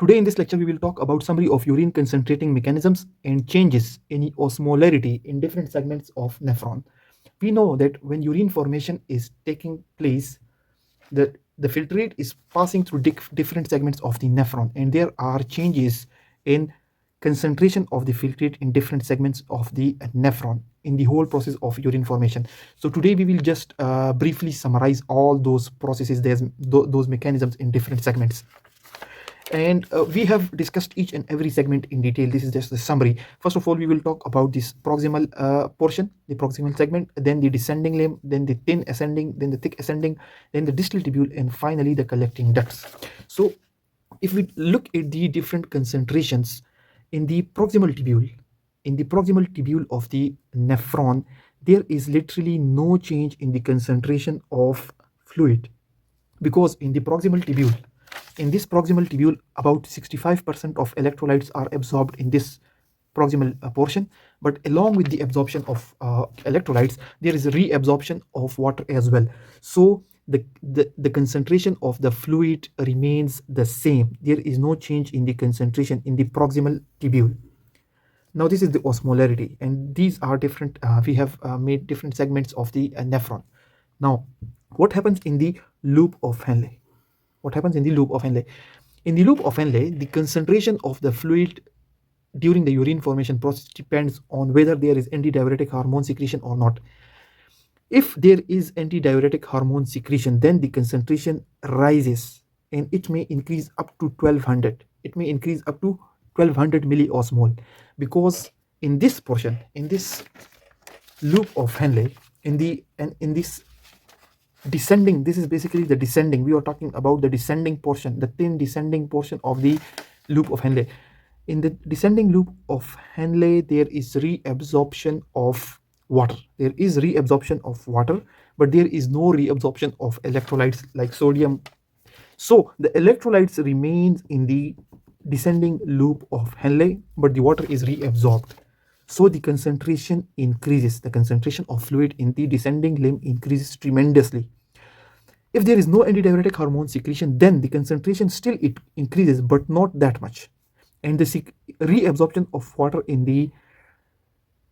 Today in this lecture we will talk about summary of urine concentrating mechanisms and changes in osmolarity in different segments of nephron. We know that when urine formation is taking place, the filtrate is passing through different segments of the nephron, and there are changes in concentration of the filtrate in different segments of the nephron in the whole process of urine formation. So today we will just briefly summarize all those processes, those mechanisms in different segments, and we have discussed each and every segment in detail. This is just the summary. First of all, we will talk about this proximal portion, the proximal segment, then the descending limb, then the thin ascending, then the thick ascending, then the distal tubule, and finally the collecting ducts. So if we look at the different concentrations in the proximal tubule, of the nephron, there is literally no change in the concentration of fluid, because in the proximal tubule, about 65% of electrolytes are absorbed in this proximal portion. But along with the absorption of electrolytes, there is a reabsorption of water as well. So the concentration of the fluid remains the same. There is no change in the concentration in the proximal tubule. Now this is the osmolarity, and these are different. We have made different segments of the nephron. Now, what happens in the loop of Henle? What happens in the loop of Henle? In the loop of Henle, the concentration of the fluid during the urine formation process depends on whether there is antidiuretic hormone secretion or not. If there is antidiuretic hormone secretion, then the concentration rises, and it may increase up to 1200. It may increase up to 1200 milliosmol, because in this portion, in this loop of Henle, in this descending, this is basically the descending, we are talking about the descending portion, the thin descending portion of the loop of Henle. In the descending loop of Henle, there is reabsorption of water. But there is no reabsorption of electrolytes like sodium. So the electrolytes remains in the descending loop of Henle, but the water is reabsorbed. So the concentration increases. The concentration of fluid in the descending limb increases tremendously. If there is no antidiuretic hormone secretion, then the concentration still it increases, but not that much. And the reabsorption of water in the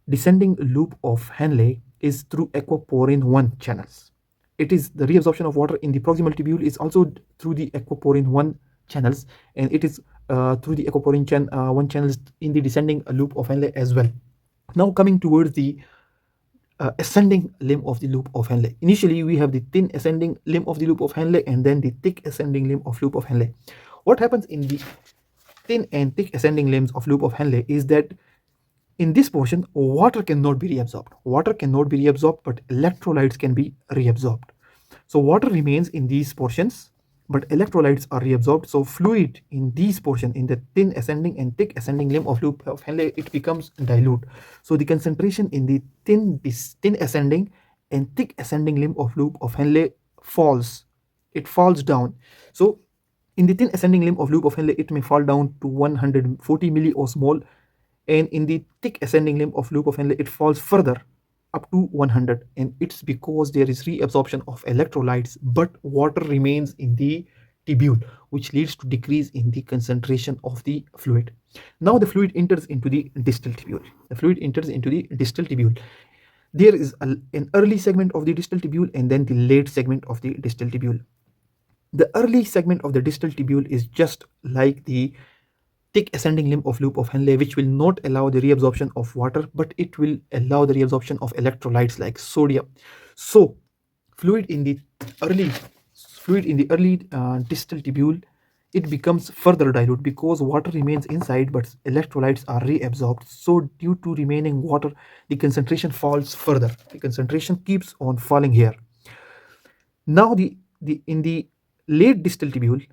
descending loop of Henle is through aquaporin 1 channels. It is the reabsorption of water in the proximal tubule is also through the aquaporin 1 channels, and it is through the aquaporin 1 channels in the descending loop of Henle as well. Now coming towards the ascending limb of the loop of Henle. Initially, we have the thin ascending limb of the loop of Henle, and then the thick ascending limb of loop of Henle. What happens in the thin and thick ascending limbs of loop of Henle is that in this portion, water cannot be reabsorbed. But electrolytes can be reabsorbed. So water remains in these portions, but electrolytes are reabsorbed. So fluid in these portion, in the thin ascending and thick ascending limb of loop of Henle, it becomes dilute. So the concentration in the thin ascending and thick ascending limb of loop of Henle falls. It falls down. So in the thin ascending limb of loop of Henle, it may fall down to 140 milliosmol, and in the thick ascending limb of loop of Henle, it falls further up to 100, and it's because there is reabsorption of electrolytes, but water remains in the tubule, which leads to decrease in the concentration of the fluid. Now the fluid enters into the distal tubule. There is an early segment of the distal tubule and then the late segment of the distal tubule. The early segment of the distal tubule is just like the thick ascending limb of loop of Henle, which will not allow the reabsorption of water, but it will allow the reabsorption of electrolytes like sodium. So fluid in the early distal tubule, it becomes further dilute because water remains inside, but electrolytes are reabsorbed. So due to remaining water, the concentration falls further. The concentration keeps on falling here. Now in the late distal tubule,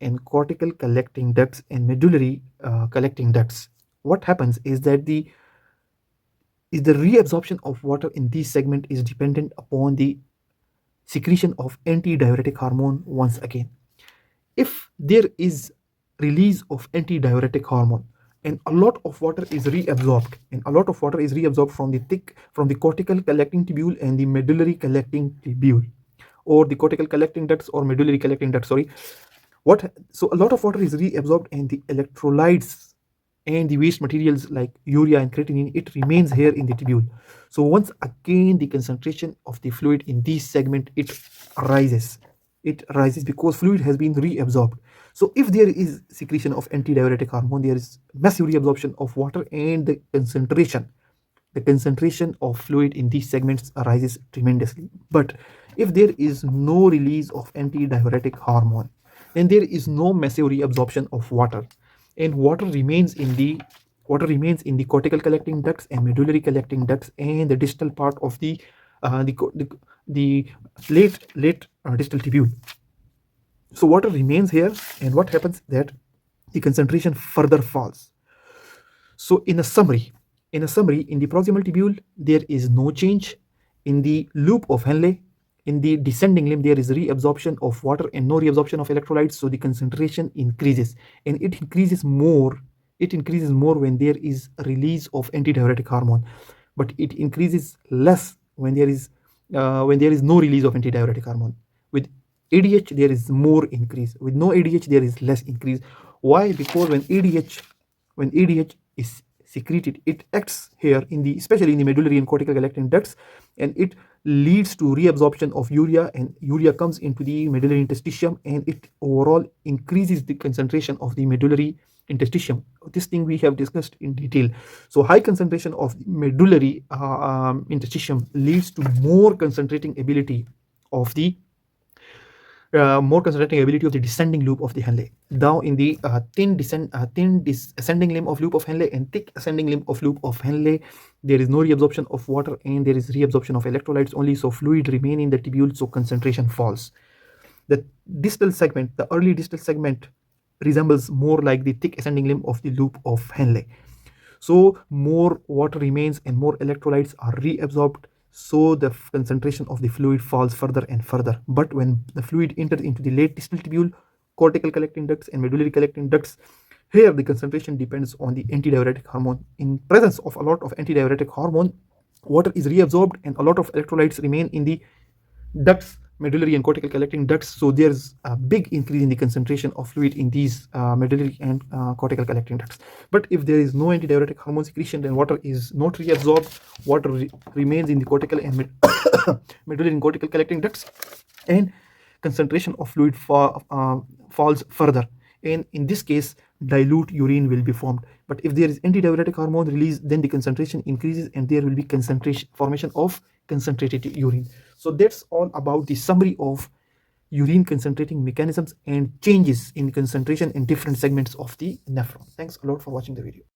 and cortical collecting ducts and medullary collecting ducts, what happens is that the reabsorption of water in this segment is dependent upon the secretion of antidiuretic hormone once again. If there is release of antidiuretic hormone and a lot of water is reabsorbed, from the cortical collecting tubule and the medullary collecting tubule, or the cortical collecting ducts or medullary collecting ducts, sorry, What so a lot of water is reabsorbed, and the electrolytes and the waste materials like urea and creatinine, it remains here in the tubule. So once again the concentration of the fluid in this segment, it rises because fluid has been reabsorbed. So if there is secretion of antidiuretic hormone, there is massive reabsorption of water, and the concentration of fluid in these segments rises tremendously. But if there is no release of antidiuretic hormone, then there is no massive reabsorption of water, and water remains in the cortical collecting ducts and medullary collecting ducts and the distal part of the late distal tubule. So water remains here, and what happens that the concentration further falls. So in a summary, in the proximal tubule, there is no change. In the loop of Henle, in the descending limb, there is reabsorption of water and no reabsorption of electrolytes. So the concentration increases, and it increases more. It increases more when there is a release of antidiuretic hormone, but it increases less when there is no release of antidiuretic hormone. With ADH, there is more increase. With no ADH, there is less increase. Why? Because when ADH is secreted, it acts here especially in the medullary and cortical collecting ducts, and it leads to reabsorption of urea, and urea comes into the medullary interstitium, and it overall increases the concentration of the medullary interstitium. This thing we have discussed in detail. So high concentration of the medullary interstitium leads to more concentrating ability of the descending loop of the Henle. Now, in the thin ascending limb of loop of Henle and thick ascending limb of loop of Henle, there is no reabsorption of water, and there is reabsorption of electrolytes only. So fluid remain in the tubule, so concentration falls. The early distal segment resembles more like the thick ascending limb of the loop of Henle. So more water remains and more electrolytes are reabsorbed, so the concentration of the fluid falls further and further. But when the fluid enters into the late distal tubule, cortical collecting ducts and medullary collecting ducts, here the concentration depends on the antidiuretic hormone. In presence of a lot of antidiuretic hormone, water is reabsorbed and a lot of electrolytes remain in the ducts, medullary and cortical collecting ducts. So there's a big increase in the concentration of fluid in these medullary and cortical collecting ducts. But if there is no antidiuretic hormone secretion, then water is not reabsorbed. Water remains in the cortical and medullary and cortical collecting ducts, and concentration of fluid falls further. And in this case, dilute urine will be formed. But if there is antidiuretic hormone release, then the concentration increases, and there will be formation of concentrated urine. So that's all about the summary of urine concentrating mechanisms and changes in concentration in different segments of the nephron. Thanks a lot for watching the video.